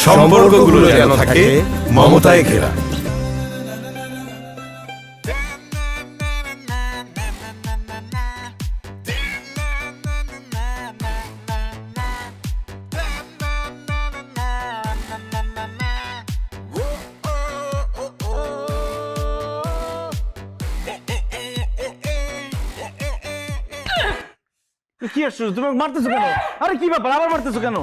সম্পর্কগুলো যেন থাকে মমতায় ঘেরা। কি আসছো তুমি মারতেছো কেন? আরে কি ব্যাপার আবার মারতেছো কেন?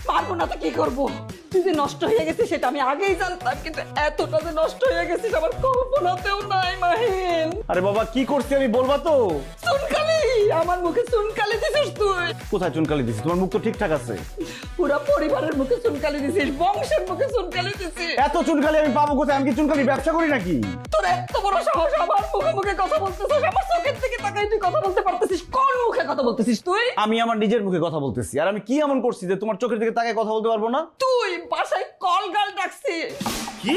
পারবো না তো কি করবো? তুই যে নষ্ট হয়ে গেছিস সেটা আমি আগেই জানতাম, কিন্তু এতটা যে নষ্ট হয়ে গেছিস আমার কল্পনাতেও নাই মাহিন। আরে বাবা কি করছি আমি বলবা তো? চুনকালি, আমার মুখে চুনকালি দিছিস তুই। কোথায় চুনকালি দিছিস? তোমার মুখ তো ঠিকঠাক আছে। পুরো পরিবারের মুখে চুনকালি দিছিস, বংশের মুখে চুনকালি দিছিস। এত চুনকালি আমি পাবো কোথায়? আমি কি চুনকালি ব্যবসা করি নাকি? তোর এত বড় সাহস আমার মুখে মুখে কথা বলতেছিস, আমার চোখের দিকে তাকাই তুই কথা বলতে পারতেছিস? কোন মুখে কথা বলতেছিস তুই? আমি আমার নিজের মুখে কথা বলতেছি। আর আমি কি এমন করছি যে তোমার চোখের দিকে তাকায় কথা বলতে পারবো না? তুই বাসায় কল গাল ডাকছিস। কি?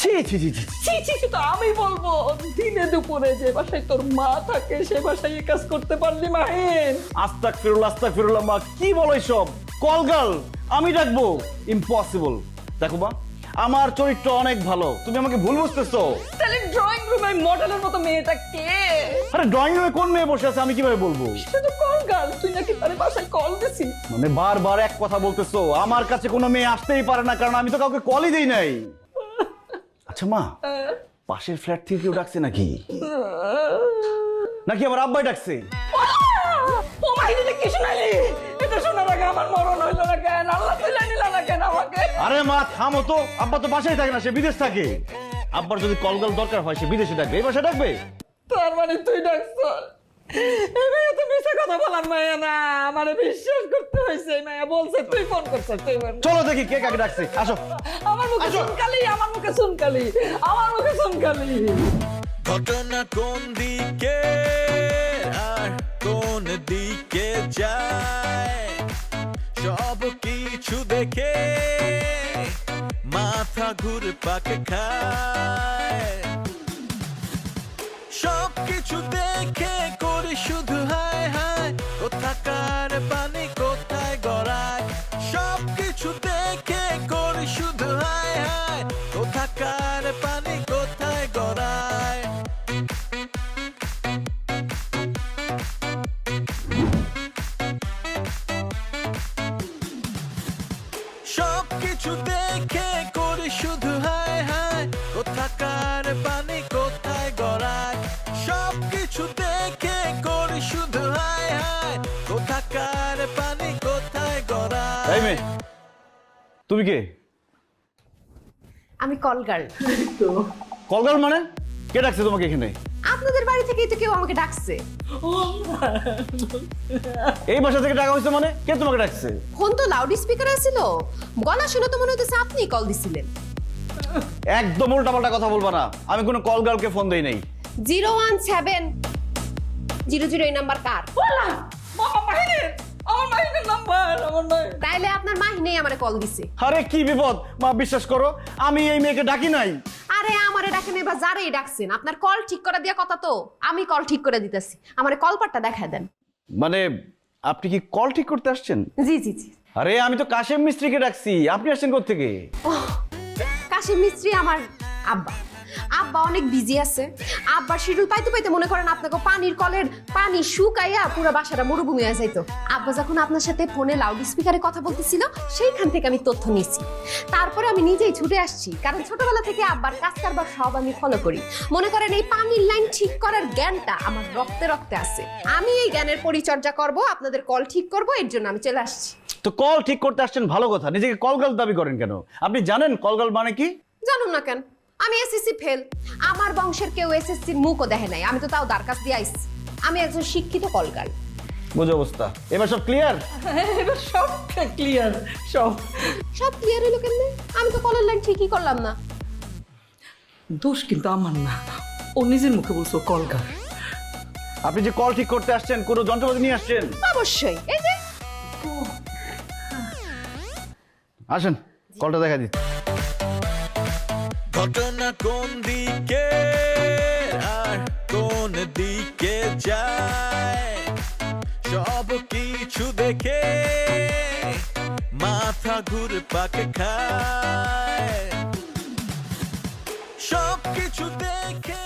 ছি ছি ছি ছি। ছি ছি ছি তো আমি বলবো, দিনে দুপুরে যে বাসায় তোর মা থাকে সে বাসায় এই কাজ করতে পারলি মাহিন? আস্তাগফিরুল্লাহ মা, কি বলো এসব? কলগাল আমি ডাকবো? ইম্পসিবল। দেখো মা, আমার চরিত্র অনেক ভালো, তুমি আমাকে ভুল বুঝতেছো। তাহলে ড্রয়িং রুমে মডেলের মতো মেয়েটা কে? আরে ড্রয়িং রুমে কোন মেয়ে বসে আছে আমি কিভাবে বলবো? শুধু কল গাল, তুই নাকি তার বাসায় কল দিছিস? মানে বারবার এক কথা বলতেছো, আমার কাছে কোনো মেয়ে আসতেই পারে না, কারণ আমি তো কাউকে কলই দেই নাই। আচ্ছা মা, পাশের ফ্ল্যাট থেকে কেউ ডাকছে নাকি? নাকি আমার আব্বাই ডাকছে? ও মাহিনী কি শোনালি? এটা শোনার আগে আমার মরণ হইলো না কেন? আল্লাহ তুলে নিল না কেন আমাকে? আরে মা থামো তো, আব্বা তো বাসায় থাকে না, সে বিদেশ থাকে। আব্বার যদি কলগাল দরকার হয় সে বিদেশে ডাকবে, এই বাসায় ডাকবে? তার মানে তুই ডাকছ? এই মেয়ে তো মিশে কথা বলার মায়া না, আমারে বিশ্বাস করতে হয়েছে। এই মায়া বলছে তুই ফোন করছিস, তুই ফোন। চলো দেখি কে কাকে ডাকছে, আসো। আমার মুখে চুনকালি, আমার মুখে চুনকালি, আমার মুখে চুনকালি। ঘটনা কোন দিকে আর কোন দিকে যায়, সব কিছু দেখে মাথা ঘুরপাক খায়। সব কিছু দেখে করি শুধু হায় হায়, কোথাকার পানি কোথায় গড়ায়। সব কিছু দেখে করি শুধু হায় হায়, কোথাকার পানি কোথায় গড়ায়। সব কিছু দেখে করি শুধু হায় হায়, কোথাকার পানি কোথায় গড়ায়। সব কিছু দেখে করি শুধু হায় হায়, কোথাকার পানি কোথায় গড়ায়। এই মেয়ে, তুমি কে? আমি কল গার্ল। কলগাল মানে? কে ডাকছে তোমাকে এখানে? আপনাদের বাড়ি থেকেই তো কেউ আমাকে ডাকছে। এই বাসা থেকে ডাকা হয়েছে মানে? কে তোমাকে ডাকছে? ফোন তো লাউড স্পিকারে ছিল, গলা শুনে তো মনে হচ্ছে আপনি কল দিছিলেন। একদম উল্টাপাল্টা কথা বলবা না, আমি কোনো কলগালকে ফোন দেই নাই। 01700 এই নাম্বার কার? বললাম বাবা মাহিনের, আমার মাহিনের নাম্বার, আমার মাহিন। তাইলে আপনার মাহিনেই আমারে কল দিছে। আরে কি বিপদ মা, বিশ্বাস করো আমি এই মেয়েকে ডাকি নাই। আরে আমারে ডাকেন বা যারেই ডাকছেন, আপনার কল ঠিক করে দিয়া কথা তো, আমি কল ঠিক করে দিতেছি। আমারে কলপারটা দেখায় দেন। মানে আপনি কি কল ঠিক করতে আসছেন? জি জি জি। আরে আমি তো কাশেম মিস্ত্রিকে ডাকছি, আপনি আসছেন কোত্থেকে? কাশিম মিস্ত্রি আমার আব্বা। আব্বা অনেক বিজি আছে, আব্বার শিডিউল পাইতে পাইতে মনে করেন আপনাকে পানির কলের পানি শুকাইয়া পুরো বাসাটা মরুভূমি হয়ে যাইতো। আব্বা যখন আপনার সাথে ফোনে লাউড স্পিকারে কথা বলতেছিল, সেইখান থেকে আমি তথ্য নিয়েছি। তারপরে আমি নিজেই ছুটে আসছি, কারণ ছোটবেলা থেকে আব্বার কাজ কারবার সব আমি ফলো করি। মনে করেন এই পানির লাইন ঠিক করার জ্ঞানটা আমার রক্তে রক্তে আছে। আমি এই জ্ঞানের পরিচর্যা করব, আপনাদের কল ঠিক করব, এর জন্য আমি চলে আসছি। তো কল ঠিক করতে আসছেন ভালো কথা, নিজেকে কলগাল দাবি করেন কেন? আপনি জানেন কলগাল মানে কি? জানুন না কেন? আমি এসএসসি ফেল, আমার বংশের কেউ এসএসসির মুখও দেখে নাই, আমি তো তাও দরখাস্ত দিয়ে আইছি। আমি একজন শিক্ষিত কলগাল। বুঝো অবস্থা, এবার সব ক্লিয়ার? এবার সব ক্লিয়ার, সব সব ক্লিয়ার হলো কেমনে? আমি তো কলের লাইন ঠিকই করলাম না। দোষ কিন্তু আমার না, ও নিজের মুখে বলছো কল গাল। আপনি যে কল ঠিক করতে আসছেন কোনো যন্ত্রপাতি নিয়ে আসছেন? অবশ্যই, এই যে আসেন কলটা দেখা দিচ্ছি। ঘটনা কোন দিকে আর কোন দিকে যায়, সব কিছু দেখে মাথা ঘুরে পাকে খায় সবকিছু দেখে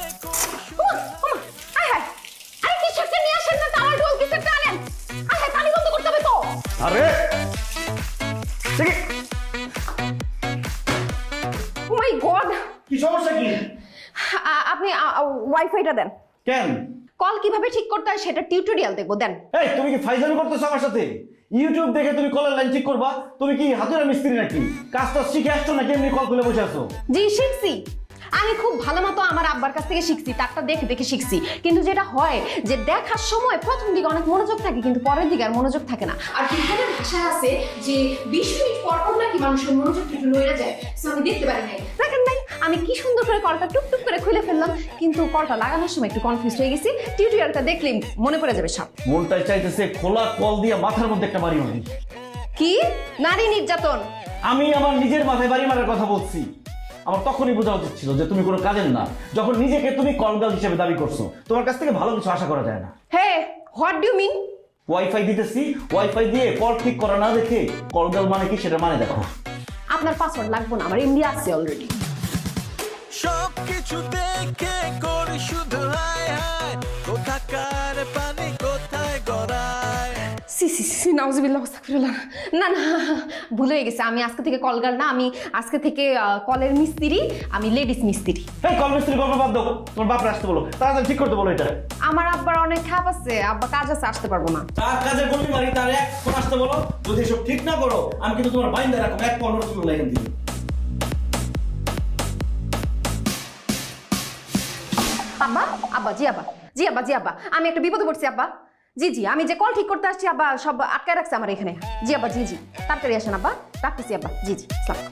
আরে কি শক্তি নিয়ে আসেন না টাওয়াল ঢোল কিছু একটা আনেন। আরে পানি বন্ধ করতে হবে তো। আরে ও মাই গড, কি সমস্যা কি? আপনি ওয়াইফাইটা দেন। কেন? কল কিভাবে ঠিক করতে হয় সেটা টিউটোরিয়াল দেখবো, দেন। এই তুমি কি ফাইজলামি করতেছো আমার সাথে? ইউটিউব দেখে তুমি কলের লাইন ঠিক করবা? তুমি কি হাতুড়া মিস্ত্রি নাকি? কাজটা শিখে আসছো নাকি এমনি কল খুলে বসে আছো? জি শিখছি, আমি খুব ভালো মতো আমার আব্বার কাছ থেকে শিখছি, তারটা দেখে দেখে শিখছি। কিন্তু যেটা হয় যে দেখার সময় প্রথম দিকে অনেক মনোযোগ থাকে, কিন্তু পরের দিকে আর মনোযোগ থাকে না। আর বিজ্ঞানের ভাষায় আছে যে 20 মিনিট পর পর নাকি মানুষের মনোযোগ একটু নড়ে যায়। সো আমি দেখতে পারি নাই, দেখেন নাই আমি কি সুন্দর করে কলটা টুকটুক করে খুলে ফেললাম, কিন্তু কলটা লাগানোর সময় একটু কনফিউজ হয়ে গেছি। টিউটোরিয়ালটা দেখলে মনে পড়ে যাবে সব। মনটাই চাইতেছে খোলা কল দিয়ে মাথার মধ্যে একটা বাড়ি মারি। কি নারী নির্যাতন? আমি আমার নিজের মাথায় বাড়ি মারার কথা বলছি। আমার তখনই বোঝা উচিত ছিল যে তুমি কোনো কাজের না, যখন নিজেকে তুমি কলগাল হিসেবে দাবি করছো। তোমার কাছ থেকে ভালো কিছু আশা করা যায় না। Hey, what do you mean? Wifi দিতেছি, ওয়াইফাই দিয়ে কল ঠিক করা না দেখে কলগাল মানে কি সেটা মানে দেখো। আপনার পাসওয়ার্ড লাগবে না, আমার এমডি আছে অলরেডি। সবকিছু দেখে করি শুধু হায় হায় কোথাকার পানি কোথায় গড়ায় সি সি সি নাউজুবিল্লাহ আস্তাগফিরুল্লাহ। না না, ভুল হয়ে গেছে। আমি আজকে থেকে কলগাল না, আমি আজকে থেকে কলের মিস্ত্রি, আমি লেডিস মিস্ত্রি। এই কল মিস্ত্রি গল্প বাদ দাও, তোমার বাপরে আসতে বলো, তাড়াতাড়ি ঠিক করতে বলো এটা। আমার আব্বার অনেক খাপ আছে, আব্বা কাজ আছে, আসতে পারবো না। তার কাজে গল্পি মারি, তার এক ফোন আসতে বলো। যদি এসব ঠিক না করো আমি কিন্তু তোমার বাইন্দা রাখবো, এক পনেরো তুমি লাইন দিবে। আব্বা, আব্বা, জি আব্বা, জি আব্বা, জি আব্বা, আমি একটা বিপদে পড়ছি আব্বা। জি জি, আমি যে কল ঠিক করতে আসছি আব্বা, সব আটকায় রাখছে আমার এখানে। জি আব্বা, জি জি, তাড়াতাড়ি আসেন আব্বা, রাখতেছি আব্বা। জি জি, আসসালাম।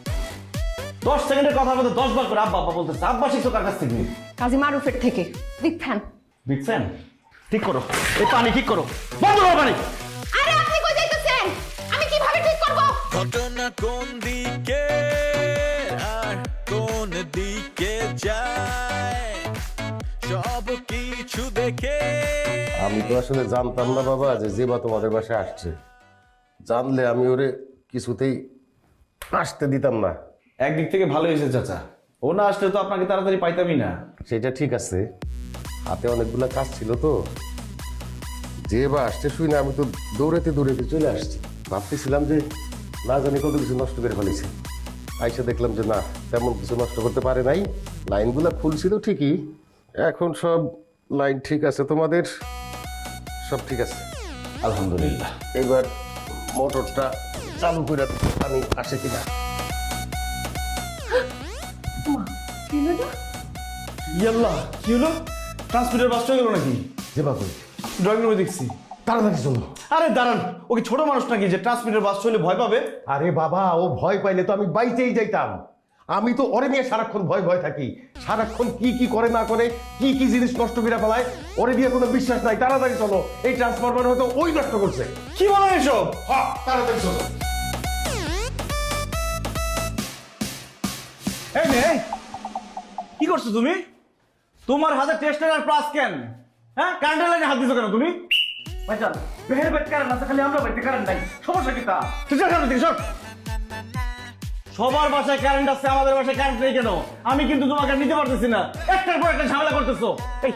10 সেকেন্ডের কথার মধ্যে 10 বার করে আব্বা আব্বা বলতেছে। আব্বা শিখছো কার কাছ থেকে? কাজী মারুফের থেকে। Big fan. Big fan. ঠিক করো এই পানি, ঠিক করো, বন্ধ করো পানি। আরে আপনি কই যাইতেছেন? আমি কিভাবে ঠিক করব? ঘটনা কোন দিকে আর কোন দিকে যায় সব কিছু দেখে আমি তো আসলে জানতাম না বাবা যে জেবা তোমাদের বাসায় আসছে। জানলে আমি ওরে কিছুতেই আসতে দিতাম না। একদিক থেকে ভালো হয়েছে চাচা, ও না আসলে তো আপনাকে তাড়াতাড়ি পাইতামই না। সেটা ঠিক আছে, হাতে অনেকগুলো কাজ ছিল তো। জেবা আসছে শুই না, আমি তো দৌড়াতে দৌড়াতে চলে আসছি। ভাবতেছিলাম যে না জানি কত কিছু নষ্ট করে ফেলেছে। আইসা দেখলাম যে না, তেমন কিছু নষ্ট করতে পারে নাই। লাইনগুলো খুলছিল ঠিকই, এখন সব লাইন ঠিক আছে, তোমাদের সব ঠিক আছে আলহামদুলিল্লাহ। এবার মোটরটা চালু করে পানি আসে কিনা। ইয়াল্লাহ, কি হলো? ট্রান্সমিটার বাস্ট হয়ে গেল নাকি? যে বাবু ড্রয়িং রুমে দেখছি। তাড়াতাড়ি চলো। আরে দাঁড়ান, ও কি ছোট মানুষ নাকি যে ট্রান্সমিটার বাস্ট হলে ভয় পাবে? আরে বাবা, ও ভয় পাইলে তো আমি বাইতেই যাইতাম। আমি তো ওরে নিয়ে সারাক্ষণ ভয় ভয় থাকি। সারাক্ষণ কি কি করে না করে, কি কি জিনিস নষ্ট করে ফেলায়, ওরে দিয়ে কোনো বিশ্বাস নাই। তাড়াতাড়ি চলো, এই ট্রান্সফরমার হয়তো ওই নষ্ট করছে। কি বলো এসব? হ্যাঁ, তাড়াতাড়ি চলো। এই নে, কি করছো তুমি? তোমার হাতে টেস্টার আর প্লাস কেন? হ্যাঁ, কারেন্টের লাইনে হাত দিছো কেন তুমি? ভাইজান, বেহের বেট কারেন্ট আছে, খালি আমরা বাইতে কারেন্ট নাই। সমস্যা কি তা? তুই সর সামনে থেকে সর। সবার বাসায় কারেন্ট আছে, আমাদের বাসায় কারেন্ট নেই কেন? আমি কিন্তু তোমাকে নিতে পারতেছি না, একটার পর একটা ঝামেলা করতেছো। এই,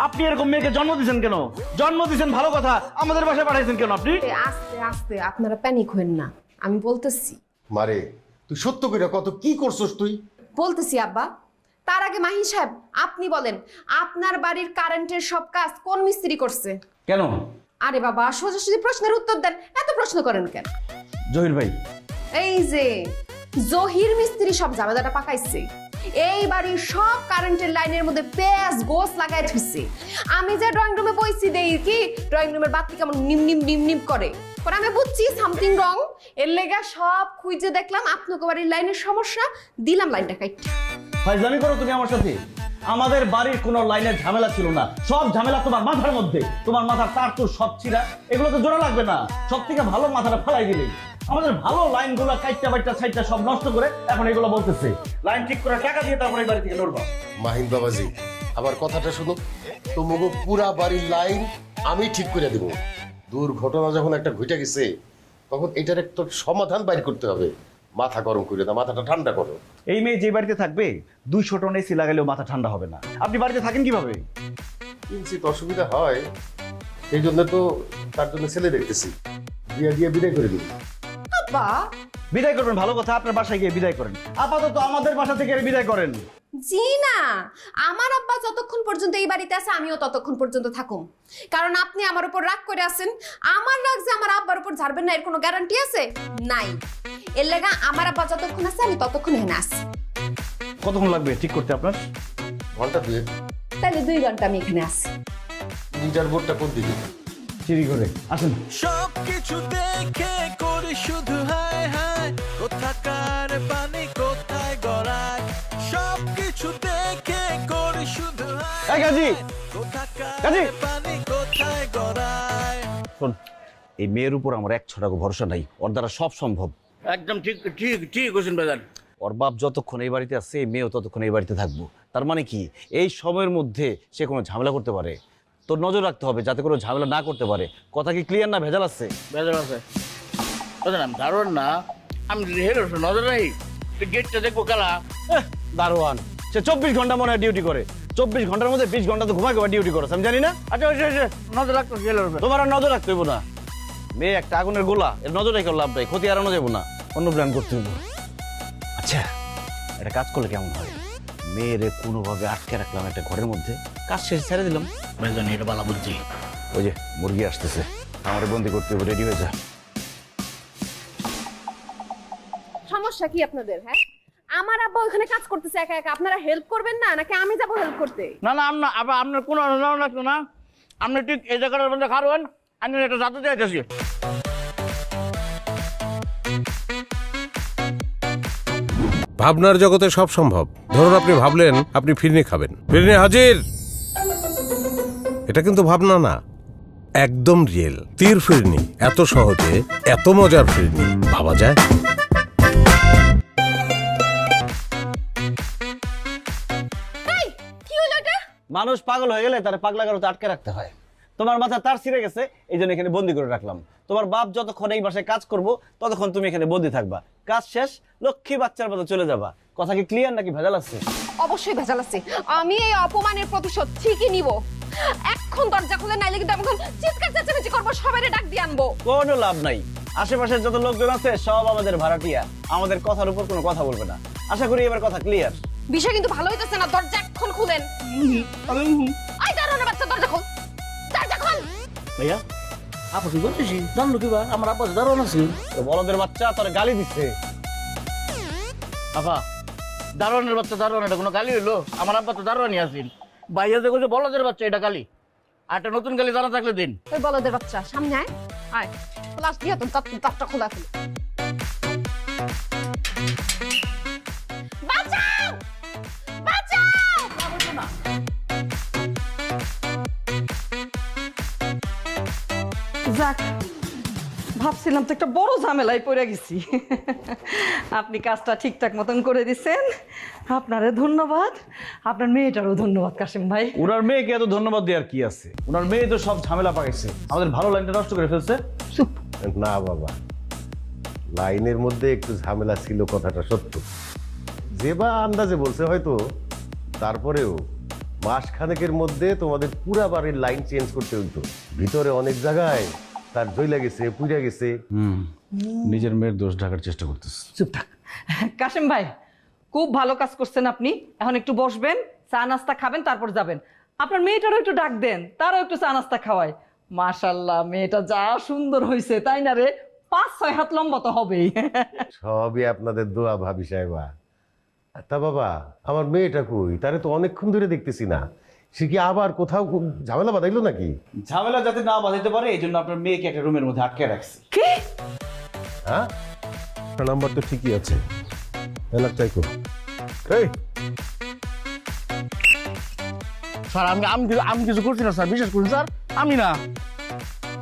আপনি এরকম মেয়েকে জন্ম দিয়েছেন কেন? জন্ম দিয়েছেন ভালো কথা, আমাদের বাসায় পাঠাইছেন কেন আপনি? আস্তে আস্তে, আপনারা প্যানিক হবেন না, আমি বলতেছি। মারে, তুই সত্য করে কত কি করছস তুই? বলতেছি আব্বা। তার আগে মাহিন সাহেব, আপনি বলেন, আপনার বাড়ির কারেন্টের সব কাজ কোন মিস্ত্রি করছে? কেন? আরে বাবা, সোজাসুজি প্রশ্নের উত্তর দেন, এত প্রশ্ন করেন কেন? জহির ভাই। এই যে জহির মিস্ত্রি সব ঝামেলাটা পাকাইছে। এই বাড়ির সব কারেন্টের লাইনের মধ্যে পেঁয়াজ গোস লাগাই থুইছে। আমি যে ড্রয়িং রুমে বইছি দেই কি ড্রয়িং রুমের বাতি কেমন নিম নিম নিম নিম করে, পরে আমি বুঝছি সামথিং রং। এর লেগা সব খুঁজে দেখলাম আপনাকে বাড়ির লাইনের সমস্যা, দিলাম লাইনটা কাইটা। ফাইজলামি করো তুমি আমার সাথে? আমাদের বাড়ির কোনো লাইনের ঝামেলা ছিল না, সব ঝামেলা তোমার মাথার মধ্যে। তোমার মাথার তার তো সব ছিঁড়া, এগুলো তো জোড়া লাগবে না। সব থেকে ভালো মাথাটা ফেলাই দিলে। আমাদের ভালো লাইনগুলো কাইটা বাইটা সাইডটা সব নষ্ট করে এখন এগুলো বলতেছে লাইন ঠিক করে টাকা দিয়ে তারপরে এই বাড়ি থেকে লড়বা। মাহিন বাবাজি, আবার কথাটা শুনো। তোমাকে পুরা বাড়ির লাইন আমি ঠিক করে দেব। দুর্ঘটনা যখন একটা ঘটে গেছে, তখন এটার একটা সমাধান বাইর করতে হবে। মাথা গরম করে দাও, মাথাটা ঠান্ডা করো। এই মেয়ে যে বাড়িতে থাকবে 200 টন এসি লাগালেও মাথা ঠান্ডা হবে না। আপনি বাড়িতে থাকেন কিভাবে? কিঞ্চিত অসুবিধা হয়, এই জন্য তো তার জন্য ছেলে দেখতেছি, দিয়ে বিদায় করে দিই। আব্বা বিদায় করবেন ভালো কথা, আপনার বাসায় গিয়ে বিদায় করেন। আপাতত আমাদের বাসা থেকে বিদায় করেন। জি না, আমার আব্বা যতক্ষণ পর্যন্ত এই বাড়িতে আছে আমিও ততক্ষণ পর্যন্ত থাকুম। কারণ আপনি আমার উপর রাগ করে আছেন, আমার রাগ যে আমার আব্বার উপর ঝাড়বেন না এর কোনো গ্যারান্টি আছে? নাই। এর লাগা আমার আব্বা যতক্ষণ আছে আমি ততক্ষণ এখানে আছি। কতক্ষণ লাগবে ঠিক করতে আপনার? ঘন্টা 2 তাহলে 2 ঘন্টা আমি এখানে আছি। মিটার বোর্ডটা কোন দিকে? চিরি করে আসেন। সবকিছু দেখে করি শুধু হায় হায়, কোথাকার পানি কোথায় গড়ায়। সবকিছু দেখে করি শুধু হায় এই কাজী, হায়, কোথাকার কাজী। পানি কোথায় গড়ায়। শোন, এই মেয়ের উপর আমার 1 ছটাকও ভরসা নাই। ওর দ্বারা সব সম্ভব। একদম ঠিক ঠিক ঠিক কোশ্চেন বাজার। ওর বাপ যতক্ষণ এই বাড়িতে আছে, এই মেয়েও ততক্ষণ এই বাড়িতে থাকবো। তার মানে কি, এই সময়ের মধ্যে সে কোনো ঝামেলা করতে পারে। তোর নজর রাখতে হবে যাতে কোনো ঝামেলা না করতে পারে। কথা কি ক্লিয়ার না ভেজাল আছে? বেজার আছে বুঝলাম, দারুণ না। আমি হেরো নজর রাখি, গেটটা দেখবো কালা। দারোয়ান সে 24 ঘন্টা মনে হয় ডিউটি করে। 24 ঘন্টার মধ্যে 20 ঘন্টা তো ঘুমাই ডিউটি করে, আমি জানি না। আচ্ছা নজর রাখতো গেল। তোমার আর নজর রাখতে হইব না। মেয়ে একটা আগুনের গোলা, এর নজর রেখে লাভ নাই। ক্ষতি এড়ানো যাবো না, অন্য প্ল্যান করতে হইব। আচ্ছা, একটা কাজ করলে কেমন হয়? মেয়েরে কোনোভাবে আটকে রাখলাম একটা ঘরের মধ্যে, কাজ শেষে ছেড়ে দিলাম। বেজান এটা বালা বুঝছি। ওই যে মুরগি আসতেছে, আমার বন্দি করতে হবে, রেডি হয়ে যা। সমস্যা কি আপনাদের? হ্যাঁ, আমার আব্বা ওখানে কাজ করতেছে একা একা, আপনারা হেল্প করবেন না নাকি আমি যাব হেল্প করতে? না না আবার আপনার কোনো অনুদান লাগতো না। আপনি ঠিক এই জায়গাটার মধ্যে খারবেন, আমি একটা জাদু দিয়ে যাচ্ছি। ভাবনার জগতে সব সম্ভব। ধরুন আপনি ভাবলেন আপনি ফিরনি খাবেন, ফিরনি হাজির। এটা কিন্তু ভাবনা না, একদম রিয়েল তীর ফিরনি। এত সহজে এত মজার ফিরনি ভাবা যায়? এই কি হলো এটা? মানুষ পাগল হয়ে গেলে তার পাগলা গারোতে আটকে রাখতে হয়। তোমার মাথা তার ছিঁড়ে গেছে, এই জন্য এখানে বন্দি করে রাখলাম। তোমার বাপ যতক্ষণ এই বাসায় কাজ করবো ততক্ষণ তুমি এখানে বন্দি থাকবা। কাজ শেষ লক্ষ্মী বাচ্চার মতো চলে যাবা। কথা কি ক্লিয়ার নাকি ভেজাল আছে? অবশ্যই ভেজাল আছে। আমি এই অপমানের প্রতিশোধ ঠিকই নিব। এখন দরজা খুলে নাইলে কিন্তু আমি চিৎকার চেঁচামেচি করবো, সবাইরে ডাক দিয়ে আনবো। কোনো লাভ নাই। আশেপাশের যত লোকজন আছে সব আমাদের ভাড়াটিয়া, আমাদের কথার উপর কোনো কথা বলবে না। আশা করি এবার কথা ক্লিয়ার। বিষয় কিন্তু ভালো হইতেছে না, দরজা এখন খুলেন। আই দারোয়ানের বাচ্চা, দরজা খোল, দরজা খোল। ভাইয়া আপা কি করতেছি জানলো কিবা আমার আব্বা দারুণ আছে। বলদের বাচ্চা তোর গালি দিচ্ছে। আপা দারোয়ানের বাচ্চা দারোয়ান, এটা কোনো গালি হইলো? আমার আব্বা তো দারোয়ানই আছেন। ভাইয়া যে কইছে বলদের বাচ্চা, এটা গালি। আর একটা নতুন গালি জানা থাকলে দিন। ওই বলদের বাচ্চা সামনে আয়, আয় ক্লাস দিয়ে তো দরজা খোলা খুলে। বাঁচাও বাঁচাও। যাক, ভাবছিলাম তো একটা বড় ঝামেলায় পড়ে গেছি। আপনি কাজটা ঠিকঠাক মতন করে দিচ্ছেন, আপনারে ধন্যবাদ। আপনার মেয়েটারও ধন্যবাদ কাশিম ভাই। ওনার মেয়েকে এত ধন্যবাদ দেওয়ার কি আছে? ওনার মেয়ে তো সব ঝামেলা পাকাইছে, আমাদের ভালো লাইনটা নষ্ট করে ফেলছে। চুপ। না বাবা, লাইনের মধ্যে একটু ঝামেলা ছিল, কথাটা সত্য। যে বা আন্দাজে বলছে হয়তো, তারপরেও মাসখানেকের মধ্যে তোমাদের পুরা বাড়ির লাইন চেঞ্জ করতে হইতো। ভিতরে অনেক জায়গায় তার জইলা গেছে, পুড়ে গেছে। নিজের মেয়ের দোষ ঢাকার চেষ্টা করতেছে। চুপ থাক। কাশিম ভাই খুব ভালো কাজ করছেন আপনি। এখন একটু বসবেন, চা নাস্তা খাবেন, তারপর যাবেন। আপনার মেয়েটারও একটু ডাক দেন, তারও একটু চা নাস্তা খাওয়ায়। মাশাল্লাহ, মেয়েটা যা সুন্দর হয়েছে, তাই না রে? 5-6 হাত লম্বা তো হবেই। সবই আপনাদের দোয়া ভাবি সাহেবা। তা বাবা, আমার মেয়েটা কই? তারে তো অনেকক্ষণ ধরে দেখতেছি না। সে কি আবার কোথাও ঝামেলা বাঁধাইলো নাকি? ঝামেলা যাতে না বাঁধাইতে পারে এই জন্য আপনার মেয়েকে একটা রুমের মধ্যে আটকে রাখছে। কি? হ্যাঁ, নাম্বার তো ঠিকই আছে। এলাকায় কো এই স্যার আমি কিছু করছি না স্যার, বিশ্বাস করুন স্যার। আমি না,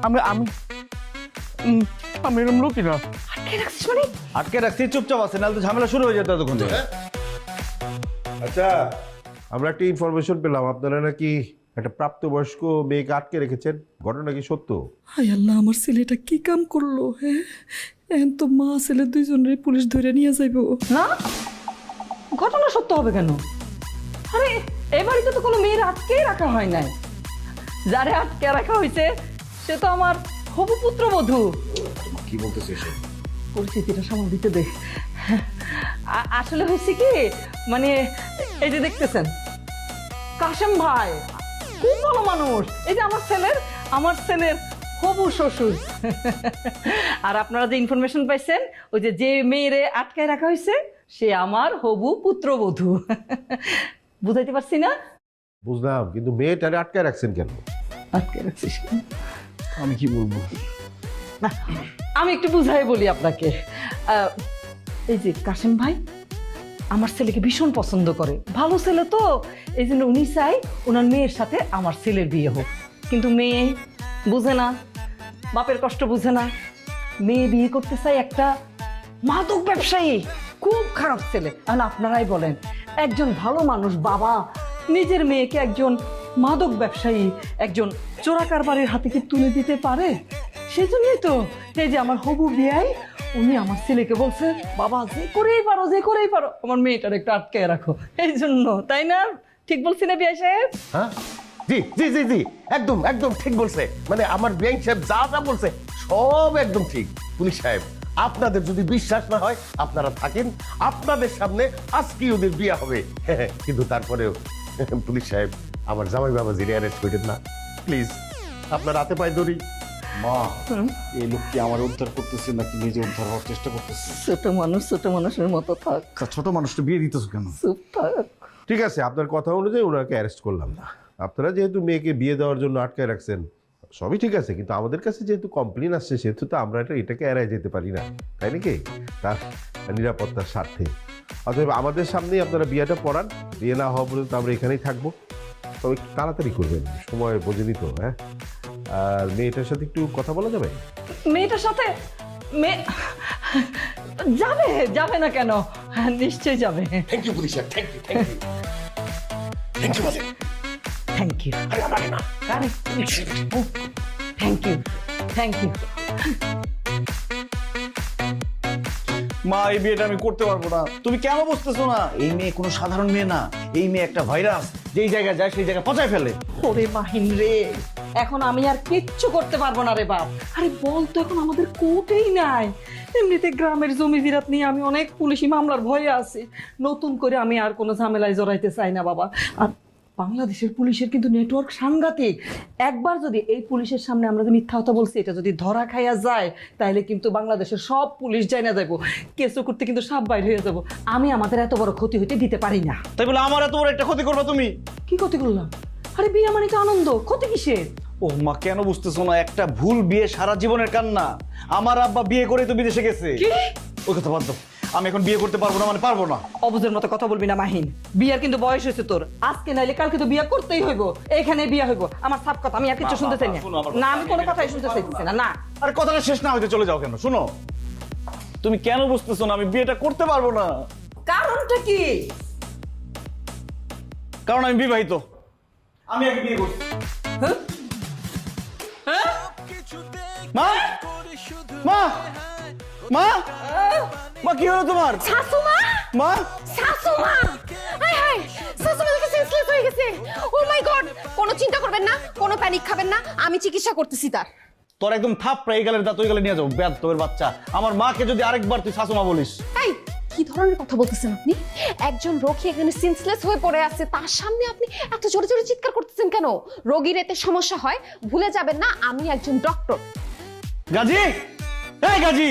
আমি আমি আমি এরকম লোকই না। আটকে রাখছিস মানে? আটকে রাখছি, চুপচাপ আছে, নাহলে তো ঝামেলা শুরু হয়ে যেত ততক্ষণ থেকে। আচ্ছা, আমরা একটা ইনফরমেশন পেলাম আপনারা নাকি একটা প্রাপ্তবয়স্ক মেয়েকে আটকে রেখেছেন, ঘটনা কি সত্য? হায় আল্লাহ, আমার ছেলেটা কি কাম করলো? হ্যাঁ, এখন তো মা ছেলে দুইজনের পুলিশ ধরে নিয়ে যাইব। না, ঘটনা সত্য হবে কেন? আরে এই বাড়িতে তো কোনো মেয়ের আটকেই রাখা হয় নাই। যারে আটকে রাখা হয়েছে সে তো আমার হবু পুত্রবধূ। কি বলতেছে সে? পরিস্থিতিটা সামাল দিতে দে। আসলে হয়েছে কি, মানে এই যে দেখতেছেন কাশেম ভাই খুব ভালো মানুষ। এই যে আমার ছেলের হবু শ্বশুর। আর আপনারা যে ইনফরমেশন পাইছেন, ওই যে মেয়েরে আটকায় রাখা হয়েছে সে আমার হবু পুত্রবধূ। বুঝাইতে পারছি না? বুঝলাম, কিন্তু মেয়েটারে আটকায় রাখছেন কেন? আটকে রাখছিস কেন? আমি কি বলবো? না, আমি একটু বুঝাই বলি আপনাকে। এই যে কাশেম ভাই আমার ছেলেকে ভীষণ পছন্দ করে, ভালো ছেলে তো, এই জন্য উনি চাই ওনার মেয়ের সাথে আমার ছেলের বিয়ে হোক। কিন্তু মেয়ে বুঝে না, বাপের কষ্ট বুঝে না। মেয়ে বিয়ে করতে চাই একটা মাদক ব্যবসায়ী, খুব খারাপ ছেলে। এখন আপনারাই বলেন, একজন ভালো মানুষ বাবা নিজের মেয়েকে একজন মাদক ব্যবসায়ী, একজন চোরা কারবারের হাতে কি তুলে দিতে পারে? সেই জন্যই তো এই যে আমার হবু বিয়াই উনি আমার ছেলেকে বলছে, বাবা যে করেই পারো আমার মেয়েটার একটু আটকে রাখো। এই জন্য, তাই না? ঠিক বলছি না বিয়াই সাহেব? হ্যাঁ, জি জি জি জি, একদম একদম ঠিক বলছে। মানে আমার বিআইন সাহেব যা যা বলছে সব একদম ঠিক। পুলিশ সাহেব, আপনাদের যদি বিশ্বাস না হয় আপনারা থাকেন, আপনাদের সামনে আজকেই ওদের বিয়ে হবে। কিন্তু তারপরেও পুলিশ সাহেব, আমার জামাই বাবাজির অ্যারেস্ট করেন না প্লিজ, আপনার হাতে পায়ে ধরি। মা, এই লোক কি আমার উদ্ধার করতেছে নাকি নিজে উদ্ধার হওয়ার চেষ্টা করতেছে? ছোট মানুষের মতো থাক, ছোট মানুষটা বিয়ে দিতেছ কেন? চুপ থাক। ঠিক আছে, আপনার কথা অনুযায়ী ওনাকে অ্যারেস্ট করলাম না। আপনারা যেহেতু মেয়েকে বিয়ে দেওয়ার জন্য আটকায় রাখছেন সবই ঠিক আছে, কিন্তু আমাদের কাছে যেহেতু কমপ্লেন আসছে সেহেতু তো আমরা এটাকে এড়াই যেতে পারি না, তাই নাকি? তার নিরাপত্তার স্বার্থে অতএব আমাদের সামনেই আপনারা বিয়েটা পড়ান। বিয়ে না হওয়া পর্যন্ত আমরা এখানেই থাকবো, তবে একটু তাড়াতাড়ি করবেন, সময় বোঝেনি তো। হ্যাঁ, আর মেয়েটার সাথে একটু কথা বলা যাবে? মেয়েটার সাথে যাবে না কেন? হ্যাঁ, নিশ্চয়ই যাবে। থ্যাংক ইউ পুলিশ সাহেব, thank you thank you thank you বলে। Thank you. আরে আমাকে না, থ্যাংক ইউ। মা, এই বিয়েটা আমি করতে পারবো না। তুমি কেন বুঝতেছো না? এই মেয়ে কোনো সাধারণ মেয়ে না, এই মেয়ে একটা ভাইরাস, যেই জায়গায় যায় সেই জায়গায় পচায় ফেলে। ওরে মাহিন রে, এখন আমি আর কিচ্ছু করতে পারবো না রে বাপ। আরে বল তো, এখন আমাদের কোর্টেই নাই। এমনিতে গ্রামের জমি জিরাত নিয়ে আমি অনেক পুলিশি মামলার ভয়ে আছি। নতুন করে আমি আর কোনো ঝামেলায় জড়াইতে চাই না বাবা। আর বাংলাদেশের পুলিশের কিন্তু নেটওয়ার্ক সাংঘাতিক। একবার যদি এই পুলিশের সামনে আমরা যে মিথ্যা কথা বলছি এটা যদি ধরা খাইয়া যায়, তাহলে কিন্তু বাংলাদেশের সব পুলিশ জানা যাবো, কেসও করতে কিন্তু সব বাইর হয়ে যাব। আমি আমাদের এত বড় ক্ষতি হইতে দিতে পারি না। তাই বলে আমার এত বড় একটা ক্ষতি করবা তুমি? কি ক্ষতি করলাম? আরে বিয়ে মানে তো আনন্দ, ক্ষতি কিসের? ও মা, কেন বুঝতেছো না? একটা ভুল বিয়ে সারা জীবনের কান্না। আমার আব্বা বিয়ে করে তো বিদেশে গেছে। ওই কথা বাদ দাও, আমি এখন বিয়ে করতে পারবো না, মানে পারবো না। অবুঝের মতো কথা বলবি না মাহিন। বিয়ার কিন্তু বয়স হয়েছে তোর, আজকে নাইলে কালকে তো বিয়ে করতেই হইব। এখানে বিয়ে হইব, আমার সাপ কথা। আমি আর কিছু শুনতে চাই না। না, আমি কোনো কথাই শুনতে চাইতেছি না। না, আরে কথাটা শেষ না হইতে চলে যাও কেন? শোনো, তুমি কেন বুঝতেছো না? আমি বিয়েটা করতে পারবো না। কারণটা কি? কারণ আমি বিবাহিত। আমি আগে বিয়ে করছি। মা, মা, মা, মা, কি হলো তোমার? শাশুমা, মা, শাশুমা, হাই হাই, শাশুমা দেখে সেন্সলেস হয়ে গেছে। ও মাই গড! কোনো চিন্তা করবেন না, কোনো প্যানিক খাবেন না, আমি চিকিৎসা করতেছি তার। তোর একদম থাপড়া এই গালের দাঁত ওই গালে নিয়ে যাও, ব্যাদ তোর বাচ্চা। আমার মাকে যদি আরেকবার তুই শাশুমা বলিস। এই কি ধরনের কথা বলতেছেন আপনি? একজন রোগী এখানে সেন্সলেস হয়ে পড়ে আছে, তার সামনে আপনি এত জোরে জোরে চিৎকার করতেছেন কেন? রোগীর এতে সমস্যা হয়, ভুলে যাবেন না আমি একজন ডক্টর। গাজী, এই গাজী,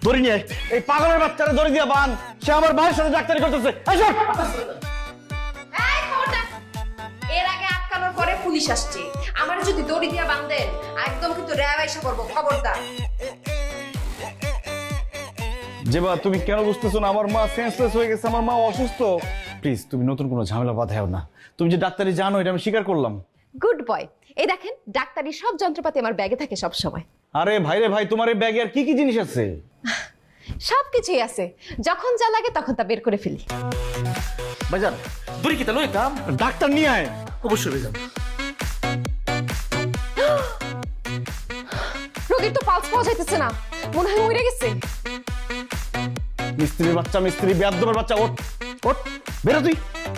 দড়ি নিয়ে এই পাগলের বাচ্চারা দড়ি দিয়ে বান। সে আমার ভাইয়ের সাথে ডাক্তারি করতেছে। এই শোন, এই খবরদার! এর আগে আটকানোর পরে পুলিশ আসছে, আমার যদি দড়ি দিয়ে বাঁধেন একদম কিন্তু র্যাব আইসা করবো, খবরদার। জেবা, তুমি কেন বুঝতেছো না? আমার মা সেন্সলেস হয়ে গেছে, আমার মা অসুস্থ। প্লিজ, তুমি নতুন কোনো ঝামেলা বাঁধাও না। তুমি যে ডাক্তারি জানো এটা আমি স্বীকার করলাম। Good boy. এই দেখেন, ডাক্তারি সব যন্ত্রপাতি আমার ব্যাগে থাকে সব সময়। আরে ভাই রে ভাই, তোমার এই ব্যাগে আর কি কি জিনিস আছে? সবকিছুই আছে, যখন যা লাগে তখন তা বের করে ফেলি। বাজার দড়ি কি তাহলে ডাক্তার নিয়ে আয়। অবশ্যই হয়ে যাবে। রোগীর তো পালস পাওয়া যাইতেছে না, মনে হয় মরে গেছে। মিস্ত্রির বাচ্চা, মিস্ত্রি বেয়াদবের বাচ্চা, ওঠ ওঠ, বেরো তুই,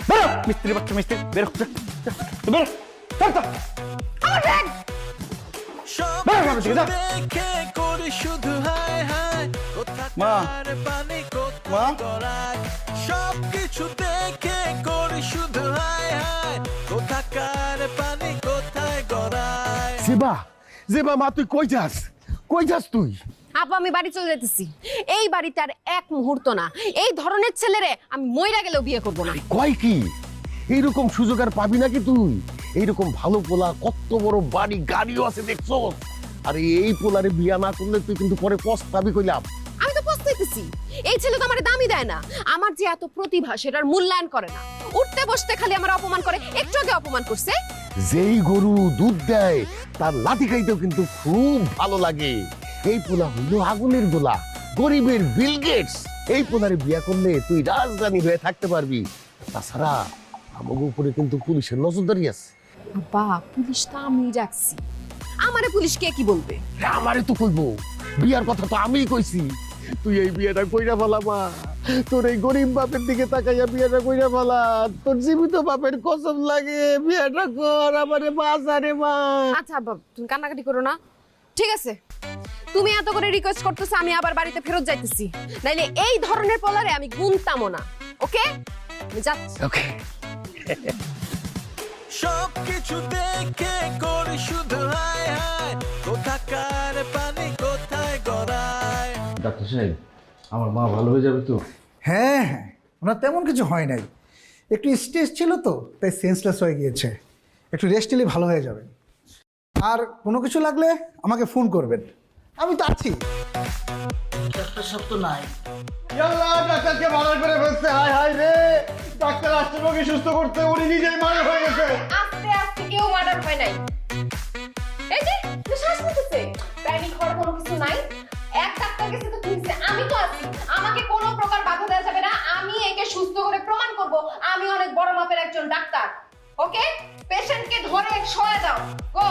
বেরো। মিস্ত্রির বাচ্চা, মিস্ত্রি বেরো, যা, যা, বেরো, চল, চল। আমার ব্যাগ! সব বেরো ঘর থেকে, যা। দেখে করি শুধু হায় হায় মা। কোথাকার পানি মা। কোথায় গড়ায় সব কিছু দেখে করি শুধু হায় হায় কোথাকার পানি কোথায় গড়ায়। জেবা মা, তুই কই যাস? কই যাস তুই? আব্বা আমি বাড়ি চলে যেতেছি। এই বাড়িতে আর এক মুহূর্ত না। এই ধরনের ছেলেরে আমি মইরা গেলেও বিয়ে করব না। কয় কি এইরকম সুযোগ আর পাবি নাকি তুই? এইরকম ভালো পোলা, কত বড় বাড়ি গাড়িও আছে দেখছো। আরে এই পোলারে বিয়া না করলে তুই কিন্তু পরে পস্তাবি কইলাম। আমি তো পস্তাইতেছি। এই ছেলে তো আমার দামই দেয় না। আমার যে এত প্রতিভা সেটার মূল্যায়ন করে না। উঠতে বসতে খালি আমার অপমান করে। একটু আগে অপমান করছে। যেই গরু দুধ দেয় তার লাঠি খাইতেও কিন্তু খুব ভালো লাগে। এই পোলা হইল আগুনের গোলা, গরিবের বিল গেটস। এই পোলারে বিয়া করলে তুই রাজধানী হয়ে থাকতে পারবি। তাছাড়া আমাকে উপরে কিন্তু পুলিশের নজরদারি আছে। আব্বা পুলিশ তো আমি রাখছি। আমারে পুলিশ কে কি বলবে? আমারে তো কইবো, বিয়ার কথা তো আমিই কইছি। তুই এই বিয়েটা কইরা ফেলা মা, তোর এই গরিব বাপের দিকে তাকাইয়া বিয়েটা কইরা ফেলা। তোর জীবিত বাপের কসম লাগে, বিয়েটা কর, আমারে বাঁচা রে মা। আচ্ছা আব্বা তুমি কান্নাকাটি করো না। ঠিক আছে, তুমি এত করে রিকোয়েস্ট করতেছো, আমি আবার বাড়িতে ফেরত যাইতেছি। নাইলে এই ধরনের পোলারে আমি গুনতামও না। ওকে, আমি যাচ্ছি। ওকে। সব কিছু দেখে করি শুধু হায় হায় কোথাকার পানি কোথায় গড়ায়। ডাক্তার সাহেব, আমার মা ভালো হয়ে যাবে তো? হ্যাঁ হ্যাঁ, ওনার তেমন কিছু হয় নাই, একটু স্ট্রেস ছিল তো তাই সেন্সলেস হয়ে গিয়েছে। একটু রেস্ট নিলে ভালো হয়ে যাবে। আর কোনো কিছু লাগলে আমাকে ফোন করবেন, আমি তো আছি। ডাক্তার সাহেব তো নাই। আল্লাহ, ডাক্তারকে মারা করে ফেলছে। হায় হায় রে, ডাক্তার আসছে রোগী সুস্থ করতে, উনি নিজেই মারা হয়ে গেছে। আস্তে আস্তে কেউ মার্ডার হয় নাই। এই যে শ্বাস নিতেছে, প্যানিক হওয়ার কোনো কিছু নাই। এক ডাক্তার কাছে তো কিনছে, আমি তো আছি। আমাকে কোনো প্রকার বাধা দেওয়া যাবে না। আমি একে সুস্থ করে প্রমাণ করব আমি অনেক বড় মাপের একজন ডাক্তার। ওকে, পেশেন্টকে ধরে সয়ে দাও। গো।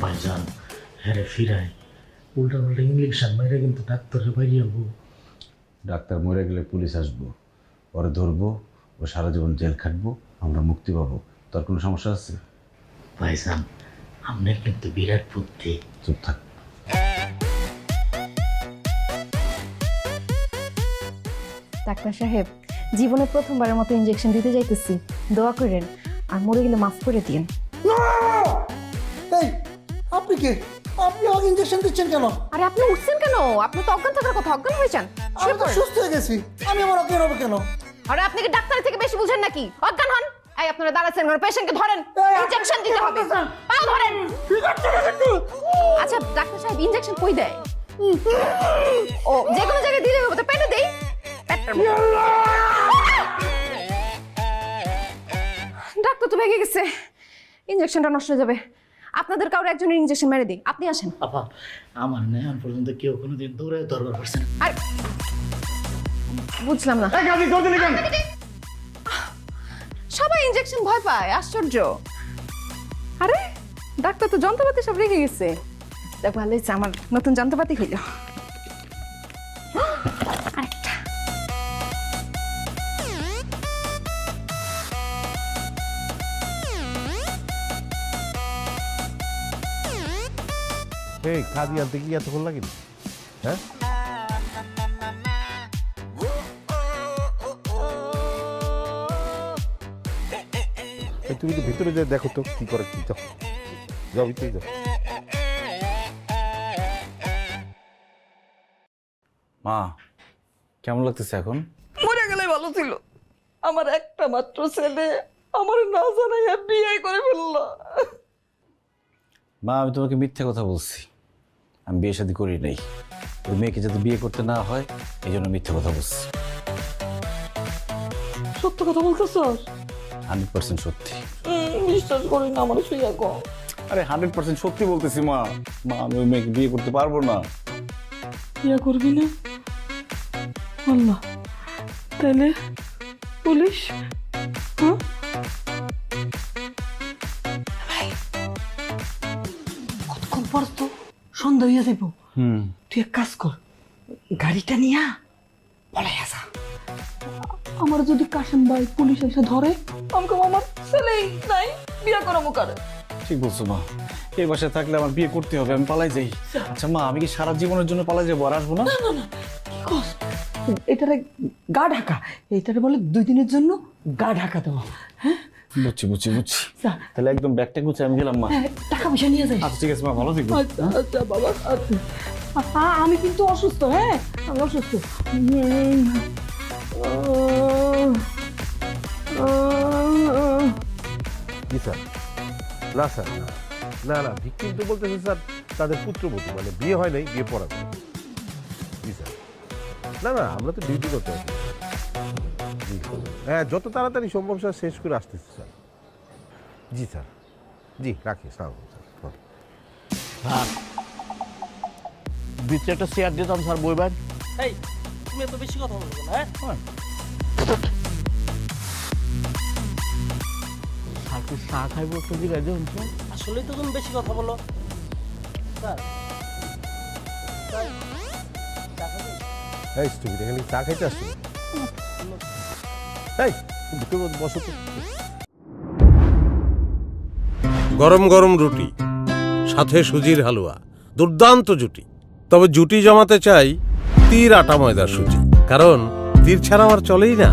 ভাইজান, হ্যাঁ ফিরাই উল্টা পাল্টা ইঞ্জেকশন মেরে কিন্তু ডাক্তারের বাইরে যাবো। ডাক্তার মরে গেলে পুলিশ আসবো, পরে ধরবো, ও সারা জীবন জেল খাটবো, আমরা মুক্তি পাবো। তোর কোনো সমস্যা আছে? ভাইজান, আপনার কিন্তু বিরাট বুদ্ধি। চুপ থাক। ডাক্তার সাহেব, জীবনে প্রথমবারের মতো ইনজেকশন দিতে যাইতেছি, দোয়া করেন আর মরে গেলে মাফ করে দিন। এই আপনি কে? আপনি আমাকে ইনজেকশন দিচ্ছেন কেন? আরে আপনি উঠছেন কেন? আপনি তো অজ্ঞান থাকার কথা। অজ্ঞান হয়েছেন? আমি তো সুস্থ হয়ে গেছি, আমি আমার অজ্ঞান হবো কেন? আরে আপনি কি ডাক্তারের থেকে বেশি বুঝেন নাকি? অজ্ঞান হন। এই আপনারা দাঁড়াচ্ছেন কেন? পেশেন্টকে ধরেন, ইনজেকশন দিতে হবে। পাও ধরেন। আচ্ছা ডাক্তার সাহেব, ইনজেকশন কই দেয়? ও যে কোনো জায়গায় দিলে হবে তো? পেটে দেই? ডাক্তার তো ভেঙে গেছে, ইনজেকশনটা নষ্ট হয়ে যাবে। আপনাদের কাউরে একজনের ইনজেকশন মেরে দিই, আপনি আসেন। আপা, আমার নেই পর্যন্ত কেউ কোনোদিন দৌড়ে দরবার করছে না। আর বুঝলাম না, সবাই ইনজেকশন ভয় পায়, আশ্চর্য। আরে ডাক্তার তো যন্ত্রপাতি সব রেখে গেছে। দেখ ভালো হয়েছে, আমার নতুন যন্ত্রপাতি হইল। আরেকটা। এই কাজী আনতে কি এতক্ষণ লাগেনি? হ্যাঁ, তুমি তো ভিতরে যাই দেখো তো কি করে, কি যাও যাও ভিতরে যাও। মা, কেমন লাগতেছে এখন? মরে গেলে ভালো ছিল। আমার একটা মাত্র ছেলে আমার না জানাইয়া বিয়ে করে ফেললো। মা, আমি তোমাকে মিথ্যে কথা বলছি। আমি বিয়ে শাদী করি নাই, ওই মেয়েকে যাতে বিয়ে করতে না হয় এই জন্য মিথ্যে কথা বলছি। সত্য কথা বলতেছস? 100% সত্যি। বিশ্বাস করি না, আমার শুয়ে কো। আরে 100% সত্যি বলতেছি মা। মা আমি ওই মেয়েকে বিয়ে করতে পারবো না। বিয়ে করবি না? আল্লাহ, তাহলে পুলিশ? হ্যাঁ, কতক্ষণ পর তো সন্ধ্যা হইয়া যাইব। তুই এক কাজ কর, গাড়িটা নিয়া পলাই আসা। আমার যদি কাশেম ভাই পুলিশ এসে ধরে, আমাকে আমার ছেলেই নাই, বিয়ে করাবো কারে? ঠিক বলছো মা, এই বাসায় থাকলে আমার বিয়ে করতে হবে, আমি পালাই যাই। আচ্ছা মা, আমি কি সারা জীবনের জন্য পালাই যাবো, আর আসবো না? না না না, কি কস? এটারে গা ঢাকা, এইটারে বলে 2 দিনের জন্য গা ঢাকা দেবো। হ্যাঁ, বুঝছি বুঝছি বুঝছি। যা। তাহলে একদম ব্যাগটা গুছিয়ে আমি গেলাম মা। হ্যাঁ, টাকা পয়সা নিয়ে যাই। আচ্ছা ঠিক আছে মা, ভালো থাকবো। আচ্ছা আচ্ছা বাবা, আচ্ছা। আমি কিন্তু অসুস্থ, হ্যাঁ আমি অসুস্থ। জি স্যার। না স্যার, না না, ভিকটিম তো বলতেছে স্যার তাদের পুত্রবধূ, মানে বিয়ে হয় নাই, বিয়ে পড়াবে। জি স্যার। না না, আমরা তো ডিউটি করতে আছি। জি হ্যাঁ, যত তাড়াতাড়ি সম্ভব স্যার শেষ করে আসতেছি স্যার। জি স্যার। জি রাখি স্যার। ভিতরে একটা চেয়ার দিতাম স্যার, বইবেন? এই তুমি এত বেশি কথা বলছো না, হ্যাঁ? চা খাইবো একটু জিগাই দিন। আসলেই তো তুমি বেশি কথা বলো। স্যার, এই স্টুপিড, এখানে চা খাইতে আসছো? এই ভিতরে বসো তো। গরম গরম রুটি, সাথে সুজির হালুয়া, দুর্দান্ত জুটি। তবে জুটি জমাতে চাই তীর আটা ময়দার সুজি, কারণ তীর ছাড়া আমার চলেই না।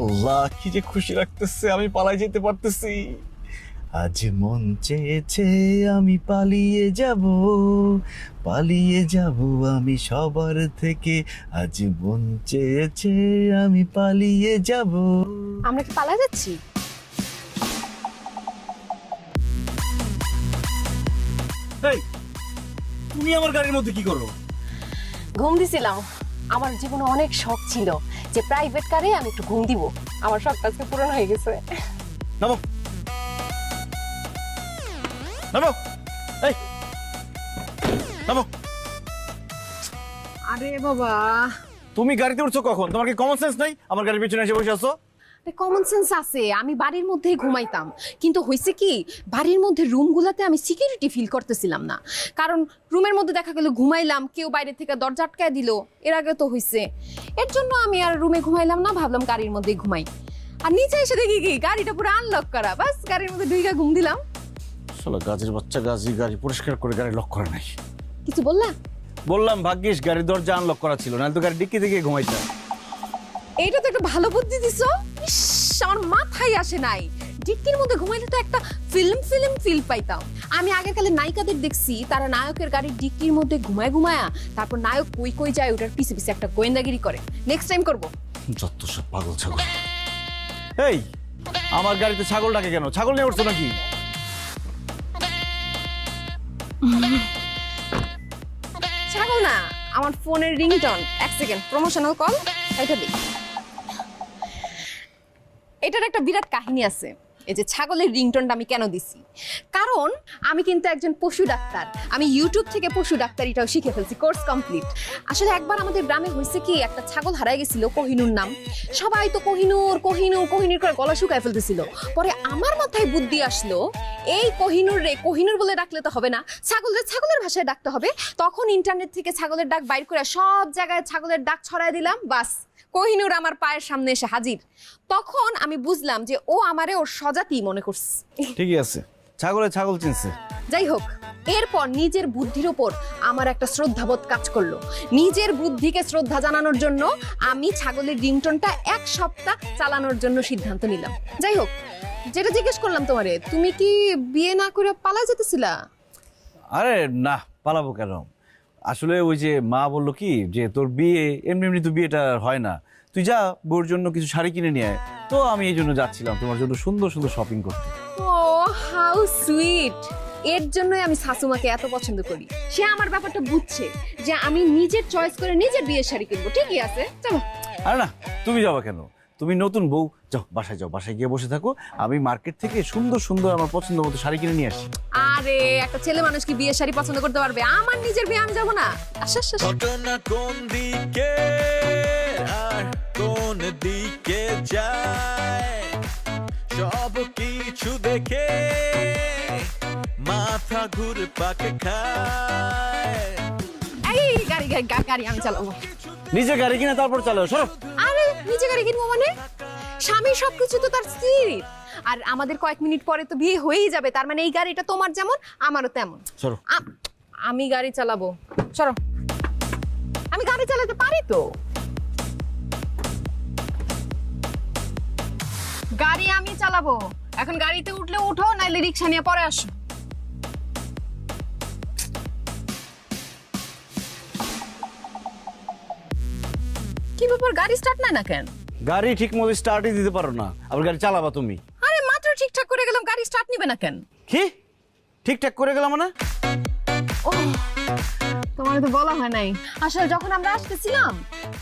আল্লাহ, কি যে খুশি লাগতেছে, আমি পালাই যেতে পারতেছি। আজ মন চেয়েছে আমি পালিয়ে যাব, পালিয়ে যাব আমি সবার থেকে। আজ মন চেয়েছে আমি পালিয়ে যাব। আমরা কি পালা যাচ্ছি? এই তুমি আমার গাড়ির মধ্যে কি করো? ঘুম দিছিলাম। আমার জীবনে অনেক শখ ছিল যে প্রাইভেট কারে আমি একটু ঘুম দিব। আমার শখটা আজকে পূরণ হয়ে গেছে। নামো, নামো, এই নামো। আরে বাবা, তুমি গাড়িতে উঠছো কখন? তোমার কি কমন সেন্স নাই? আমার গাড়ির পিছনে এসে বসে আছো। কমন সেন্স আছে, আমি বাড়ির মধ্যেই ঘুমাইতাম, কিন্তু হয়েছে কি বাড়ির মধ্যে রুমগুলোতে আমি সিকিউরিটি ফিল করতেছিলাম না। কারণ রুমের মধ্যে দেখা গেল ঘুমাইলাম, কেউ বাইরে থেকে দরজা আটকায় দিল, এর আগে তো হয়েছে। এর জন্য আমি আর রুমে ঘুমাইলাম না, ভাবলাম গাড়ির মধ্যেই ঘুমাই। আর নিচে এসে দেখি কি গাড়িটা পুরো আনলক করা, বাস গাড়ির মধ্যে ঢুইকা ঘুম দিলাম। শালা গাছের বাচ্চা, গাছি গাড়ি পরিষ্কার করে গাড়ি লক করে নাই। কিছু বললা? বললাম ভাগ্যিস গাড়ির দরজা আনলক করা ছিল, নাহলে তো গাড়ি ডিক্কি থেকে ঘুমাইতাম। এইটা তো একটা ভালো বুদ্ধি দিছো। ইস, আমার মাথায় আসে নাই। ডিক্কির মধ্যে ঘুমাইলে তো একটা ফিল্ম ফিল পাইতাম। আমি আগের কালে নায়িকাদের দেখছি, তারা নায়কের গাড়ির ডিক্কির মধ্যে ঘুমায় ঘুমায়া, তারপর নায়ক কই কই যায় ওটার পিছে পিছে একটা গোয়েন্দাগিরি করে। নেক্সট টাইম করব। যত সব পাগল ছাগল। এই আমার গাড়িতে ছাগল ডাকে কেন? ছাগল নিয়ে উঠছো নাকি? ছাগল না, আমার ফোনের রিংটোন। এক সেকেন্ড, প্রমোশনাল কল। এটা দিই। এটার একটা বিরাট কাহিনী আছে। এই যে ছাগলের রিংটোনটা আমি কেন দিছি, কারণ আমি কিন্তু একজন পশু ডাক্তার। আমি ইউটিউব থেকে পশু ডাক্তারিটাও শিখে ফেলছি, কোর্স কমপ্লিট। আসলে একবার আমাদের গ্রামে হয়েছে কি, একটা ছাগল হারাই গেছিল, কোহিনুর নাম। সবাই তো কোহিনুর কোহিনুর কোহিনুর করে গলা শুকায় ফেলতেছিল। পরে আমার মাথায় বুদ্ধি আসলো, এই কোহিনুর রে কোহিনুর বলে ডাকলে তো হবে না, ছাগলের ছাগলের ভাষায় ডাকতে হবে। তখন ইন্টারনেট থেকে ছাগলের ডাক বাইর করে সব জায়গায় ছাগলের ডাক ছড়ায় দিলাম, বাস কোহিনুর আমার পায়ের সামনে এসে হাজির। তখন আমি বুঝলাম যে ও আমারে ওর স্বজাতি মনে করছে। ঠিকই আছে, ছাগলে ছাগল চিনছে। যাই হোক, এরপর নিজের বুদ্ধির উপর আমার একটা শ্রদ্ধাবোধ কাজ করলো। নিজের বুদ্ধিকে শ্রদ্ধা জানানোর জন্য আমি ছাগলের রিংটোনটা 1 সপ্তাহ চালানোর জন্য সিদ্ধান্ত নিলাম। যাই হোক, যেটা জিজ্ঞেস করলাম তোমারে, তুমি কি বিয়ে না করে পালা যেতেছিলা? আরে না, পালাবো কেন? আসলে ওই যে মা বললো কি যে তোর বিয়ে এমনি এমনি তো বিয়েটা হয় না, তুই যা বউর জন্য কিছু শাড়ি কিনে নিয়ে আয়। তো আমি এই জন্য যাচ্ছিলাম তোমার জন্য সুন্দর সুন্দর শপিং করতে। ও হাউ সুইট। এর জন্যই আমি শাশুমাকে এত পছন্দ করি। সে আমার ব্যাপারটা বুঝছে যে আমি নিজের চয়েস করে নিজের বিয়ের শাড়ি কিনবো। ঠিকই আছে, চলো। আরে না, তুমি যাবা কেন? তুমি নতুন বউ, যাও বাসায় যাও, বাসায় গিয়ে বসে থাকো। আমি মার্কেট থেকে সুন্দর সুন্দর আমার পছন্দ মতো শাড়ি কিনে নিয়ে আসি। আরে একটা ছেলে মানুষ কি বিয়ের শাড়ি পছন্দ করতে পারবে? আমার নিজের বিয়ে আমি যাবো না। আচ্ছা আচ্ছা ঘটনা কোন দিকে আর কোন দিকে যায়, সব কিছু দেখে মাথা ঘুরপাক খায়। এই গাড়ি গাড়ি গাড়ি আমি চালাবো। নিজে গাড়ি কিনে তারপর চালাও, সরো। আরে নিজে গাড়ি কিনবো মানে? স্বামীর সবকিছু তো তার স্ত্রীর। আর আমাদের কয়েক মিনিট পরে তো বিয়ে হয়েই যাবে, তার মানে এই গাড়িটা তোমার যেমন আমারও তেমন। সরো। আমি গাড়ি চালাবো, সরো। আমি গাড়ি চালাতে পারি তো। গাড়ি আমি চালাবো। এখন গাড়িতে উঠলে উঠো, নাইলে রিক্সা নিয়ে পরে আসো। কি ব্যাপার, গাড়ি স্টার্ট নাই না কেন? গাড়ি ঠিক মতো স্টার্টই দিতে পারো না, আবার গাড়ি চালাবা তুমি? আরে মাত্র ঠিকঠাক করে গেলাম, গাড়ি স্টার্ট নিবে না কেন? কি ঠিকঠাক করে গেলাম মানে? তোমার তো বলা হয় নাই। আসলে যখন আমরা আসতেছিলাম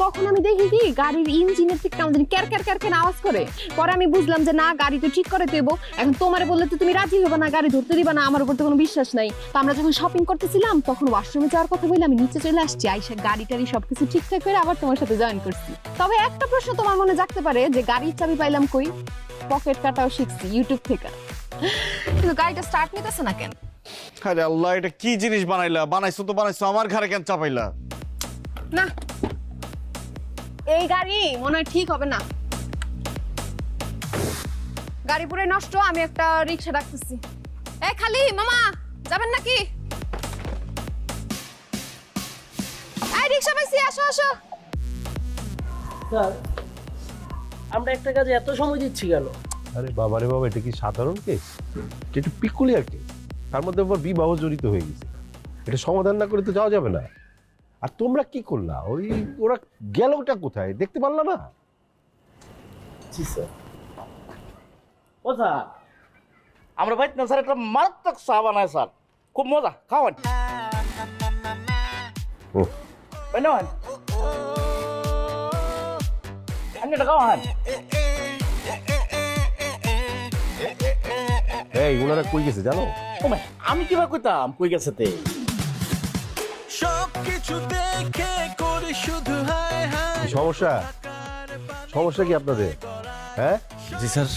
তখন আমি দেখি কি গাড়ির ইঞ্জিনের থেকে কেমন জানি ক্যার ক্যার ক্যার ক্যার আওয়াজ করে। পরে আমি বুঝলাম যে না, গাড়ি তো ঠিক করে দেবো। এখন তোমারে বললে তো তুমি রাজি হবে না, গাড়ি ধরতে দিবা না, আমার উপর তো কোনো বিশ্বাস নাই। তো আমরা যখন শপিং করতেছিলাম তখন ওয়াশরুমে যাওয়ার কথা বলে আমি নিচে চলে আসছি, আইসা গাড়ি টাড়ি সবকিছু ঠিকঠাক করে আবার তোমার সাথে জয়েন করছি। তবে একটা প্রশ্ন তোমার মনে জাগতে পারে যে গাড়ির চাবি পাইলাম কই? পকেট কাটাও শিখছি ইউটিউব থেকে, কিন্তু গাড়িটা স্টার্ট নিতেছে না কেন? আরে আল্লাহ, এটা কি জিনিস বানাইলা? বানাইছো তো বানাইছো, আমার ঘরে কেন চাপাইলা? না, এই গাড়ি মনে হয় ঠিক হবে না। গাড়ি পুরো নষ্ট। আমি একটা রিক্সা ডাকতেছি। এই খালি মামা, যাবেন নাকি? এই রিক্সা পাইছি, আসো আসো। স্যার, আমরা একটা কাজে এত সময় দিচ্ছি কেন? আরে বাবা রে বাবা, এটা কি সাধারণ কেস? এটা একটু পিকুলিয়ার কেস, তার মধ্যে আবার বিবাহ জড়িত হয়ে গেছে। এটা সমাধান না করে তো যাওয়া যাবে না। আর তোমরা কি করলা? ওই ওরা গেলটা কোথায় দেখতে পারলা না? জি স্যার। ও স্যার, আমরা ভাই না স্যার একটা মারাত্মক চা বানায় স্যার, খুব মজা, খাওয়ান। ও বানান, আপনি এটা খাওয়ান। এই ওনারা কই গেছে জানো? ও ভাই, আমি কিভাবে কইতাম কই গেছে তে? সবকিছু দেখে করি শুধু হায় হায়। কি সমস্যা? সমস্যা কি আপনাদের? হ্যাঁ জি স্যার।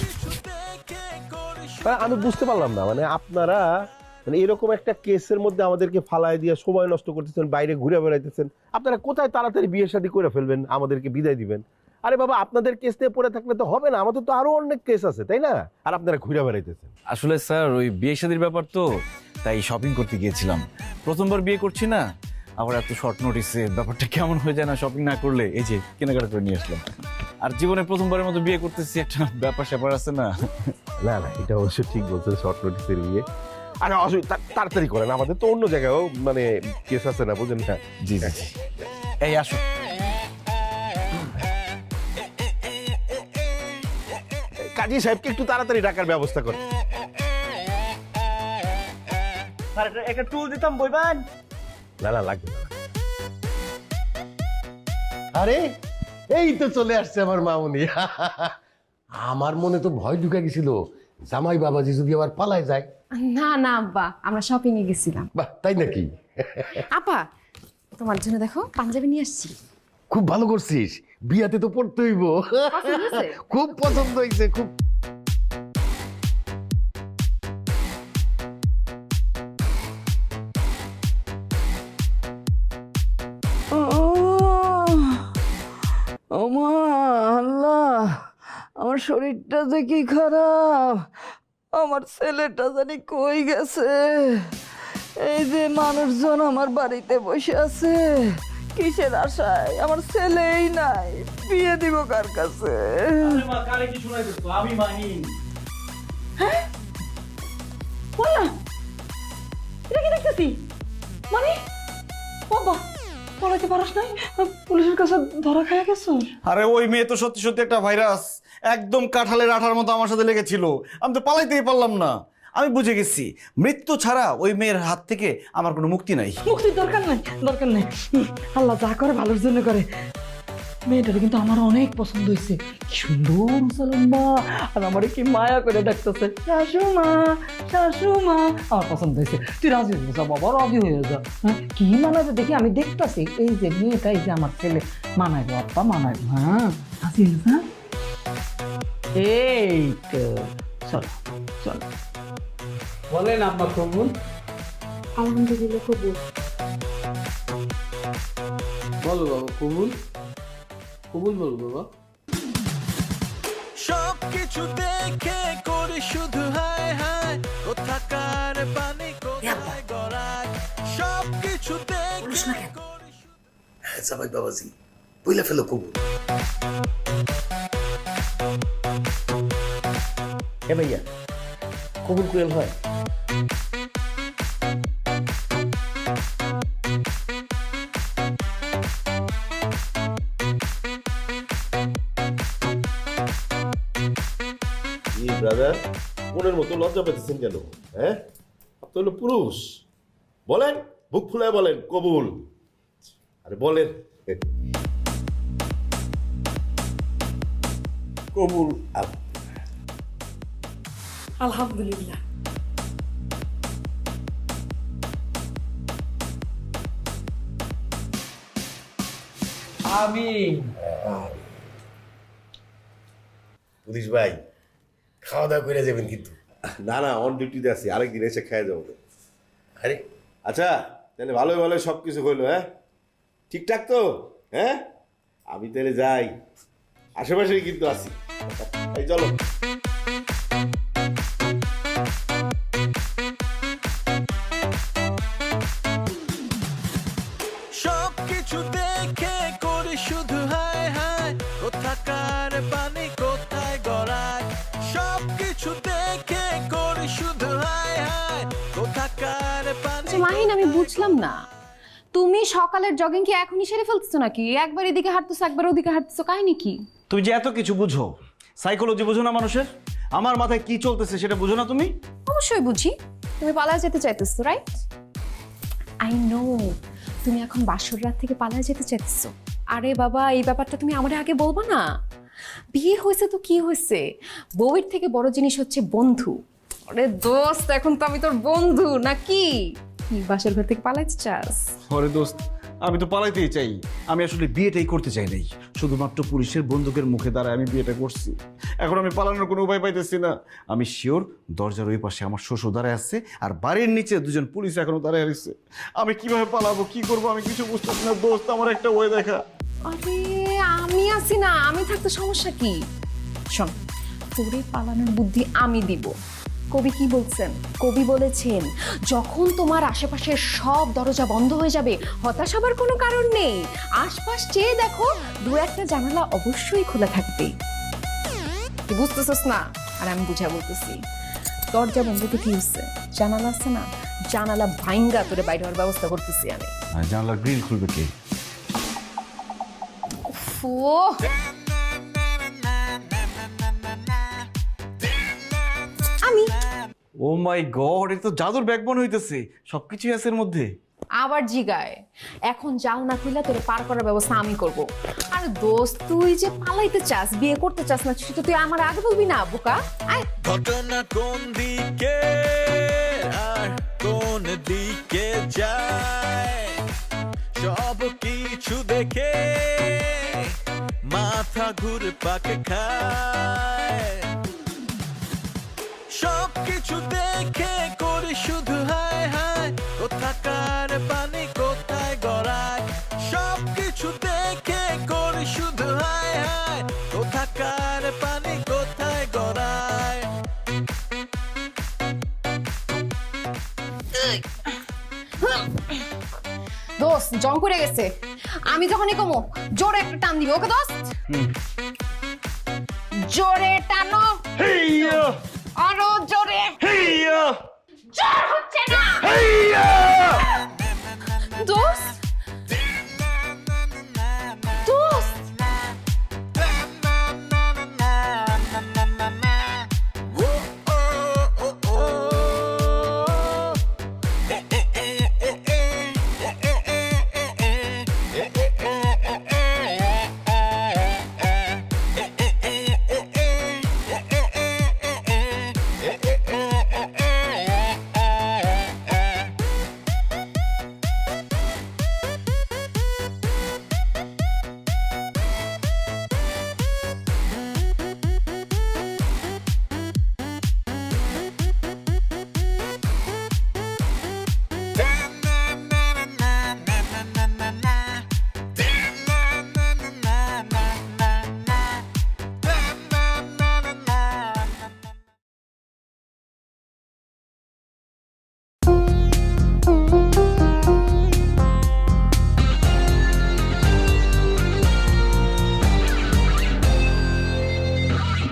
আমি বুঝতে পারলাম না, মানে আপনারা মানে এরকম একটা কেসের মধ্যে আমাদেরকে ফালায় দিয়ে সময় নষ্ট করতেছেন, বাইরে ঘুরে বেড়াইতেছেন। আপনারা কোথায় তাড়াতাড়ি বিয়ে শাদী করে ফেলবেন, আমাদেরকে বিদায় দিবেন? আরে বাবা, আপনাদের কেস নিয়ে পড়ে থাকলে তো হবে না, আমাদের তো আরো অনেক কেস আছে, তাই না? আর আপনারা ঘুরে বেড়াইতেছেন। আসলে স্যার ওই বিয়ে শাদীর ব্যাপার তো, তাই শপিং করতে গিয়েছিলাম। প্রথমবার বিয়ে করছি না, আবার এত শর্ট নোটিসে ব্যাপারটা কেমন হয়ে যায় না শপিং না করলে। এই যে কেনাকাটা করে নিয়ে আসলাম। আর জীবনে প্রথমবারের মতো বিয়ে করতেছি, একটা ব্যাপার স্যাপার আছে না? না না, এটা অবশ্য ঠিক বলছেন, শর্ট নোটিসের বিয়ে। আরে তাড়াতাড়ি করেন, আমাদের তো অন্য জায়গায়ও মানে কেস আছে না, বুঝেন না? জি জি। এই আসো। কাজী সাহেবকে একটু তাড়াতাড়ি ডাকার ব্যবস্থা করেন। স্যার একটা টুল দিতাম, বইবেন? না না, লাগবে না। আরে এই তো চলে আসছে আমার মামুনি। আমার মনে তো ভয় ঢুকে গেছিল, জামাই বাবাজি যদি আবার পালায় যায়। না না আব্বা, আমরা শপিং এ গেছিলাম। বাহ, তাই নাকি? আপা, তোমার জন্য দেখো পাঞ্জাবি নিয়ে আসছি। খুব ভালো করছিস, বিয়াতে তো পড়তে হইব। খুব পছন্দ হয়েছে, খুব। ওমা আল্লাহ, আমার শরীরটা যে কি খারাপ, আমার ছেলেটা জানি কই গেছে। এই যে মানুষজন আমার বাড়িতে বসে আছে, কিসের আশায়? আমার ছেলেই নাই, বিয়ে দিব কার কাছে? আমি মানি। হ্যাঁ বললাম, এটা কি দেখতেছি? মানে বাবা পড়াইতে পারস নাই, পুলিশের কাছে ধরা খাইয়া গেছো? আরে ওই মেয়ে তো সত্যি সত্যি একটা ভাইরাস, একদম কাঁঠালের আঠার মতো আমার সাথে লেগেছিল। আমি তো পালাইতেই পারলাম না। আমি বুঝে গেছি, মৃত্যু ছাড়া ওই মেয়ের হাত থেকে আমার কোনো মুক্তি নাই। মুক্তির দরকার নাই, দরকার নাই। আল্লাহ যা করে ভালোর জন্য করে। মেয়েটার কিন্তু আমার অনেক পছন্দ হয়েছে, কি সুন্দর মুসলম্বা, আর আমার কি মায়া করে ডাকতেছে শাশুমা শাশুমা। আমার পছন্দ হয়েছে, তুই রাজি হয়ে যা বাবা, রাজি হয়ে যা। হ্যাঁ কি মানাবে দেখি, আমি দেখতেছি এই যে মেয়েটা, এই যে আমার ছেলে মানাইবো আপ্পা, মানাইবো। হ্যাঁ রাজি হয়ে যা। এই তো চলো চলো। বলেন আম্মা কবুল। আলহামদুলিল্লাহ কবুল। বলো বাবা কবুল, কবুল বলো বাবা। সবকিছু দেখে করি শুধু হায় হায়, কোথাকার পানি কোথায় গড়ায়, সবকিছু দেখে করি হ্যাঁ জামাই বাবাজি বইলা ফেলো কবুল। হে ভাইয়া, কবুল কুয়েল হয়? ব্রাদার, মনের মতো লজ্জা পেতেছেন কেন? হ্যাঁ, আপনি হলো পুরুষ, বলেন, বুক ফুলায় বলেন কবুল। আরে বলেন কবুল। আলহামদুলিল্লাহ। আমিন। পুলিশ ভাই খাওয়া দাওয়া করে যাবেন কিন্তু? না না, অন ডিউটিতে আছি, আরেকদিন এসে খেয়ে যাবো। আরে আচ্ছা তাহলে ভালোই ভালোই সব কিছু হইলো। হ্যাঁ ঠিকঠাক তো? হ্যাঁ আমি তাহলে যাই, আশেপাশেই কিন্তু আছি। এই চলো। সবকিছু দেখে করি শুধু হায় হায়, কোথাকার পানি কোথায় গড়ায়, সবকিছু দেখে করি শুধু হায় হায়, কোথাকার পানি। মাহিন আমি বুঝলাম না, তুমি সকালের জগিং কি এখনই সেরে ফেলতেছো নাকি? একবার এদিকে হাঁটতেছো একবার ওদিকে হাঁটতেছো, কাহিনী কি? তুমি যে এত কিছু বুঝো, সাইকোলজি বুঝো না মানুষের? আমার মাথায় কি চলতেছে সেটা বুঝো না তুমি? অবশ্যই বুঝি, তুমি পালায় যেতে চাইতেছো, রাইট? আই নো তুমি এখন বাসর রাত থেকে পালায় যেতে চাইতেছো। আরে বাবা, এই ব্যাপারটা তুমি আমারে আগে বলবা না? বিয়ে হয়েছে তো কি হয়েছে, বউয়ের থেকে বড় জিনিস হচ্ছে বন্ধু। আরে দোস্ত, এখন তো আমি তোর বন্ধু নাকি? কি বাসর ঘর থেকে পালাইতে চাস? আরে দোস্ত, আমি তো পালাইতেই চাই। আমি আসলে বিয়েটাই করতে চাই নাই, শুধুমাত্র পুলিশের বন্দুকের মুখে দাঁড়ায় আমি বিয়েটা করছি। এখন আমি পালানোর কোনো উপায় পাইতেছি না। আমি শিওর দরজার ওই পাশে আমার শ্বশুর দাঁড়ায় আছে, আর বাড়ির নিচে দুজন পুলিশ এখনো দাঁড়ায় আছে। আমি কিভাবে পালাবো, কি করবো, আমি কিছু বুঝতেছি না দোস্ত, আমার একটা ওয়ে দেখা। আরে আমি আছি না, আমি থাকতে সমস্যা কি? শোন, তোরে পালানোর বুদ্ধি আমি দিব। কবি কি বলছেন? কবি বলেছেন, যখন তোমার আশেপাশের সব দরজা বন্ধ হয়ে যাবে, হতাশ হবার কোনো কারণ নেই। আশপাশ চেয়ে দেখো, দু একটা জানালা অবশ্যই খোলা থাকবে। তুই বুঝতেছস না? আর আমি বুঝা বলতেছি, দরজা বন্ধ তো কি হচ্ছে, জানালা আছে না, জানালা ভাঙ্গা তোরে বাইরে হওয়ার ব্যবস্থা করতেছি আমি। জানলার গ্রিল খুলবে কে? আমি। ও মাই গড, এটা তো জাদুর ব্যাগ মনে হইতেছে, সবকিছুই আছে এর মধ্যে। আবার জিগায়, এখন যাও না খুইলা তোরে পার করার ব্যবস্থা আমি করব। আর দোস্ত, তুই যে পালাইতে চাস, বিয়ে করতে চাস না, সেটা তুই আমার আগে বলবি না বোকা? আয়। ঘটনা কোন দিকে আর কোন দিকে যায়, সব কিছু দেখে মাথা ঘুরে পাকে খায়, সব কিছু দেখে করি শুধু হায় হায়, কোথাকার পানি কোথায় গড়ায়, সব কিছু দেখে করি শুধু হায় হায়, কোথাকার পানি কোথায় গড়ায়। দোস্ত জং করে গেছে, আমি যখনই কমো জোরে একটা টান দিবি, ওকে দোস্ত? জোরে টানো, আরো জোরে। জোর হচ্ছে না দোস্ত।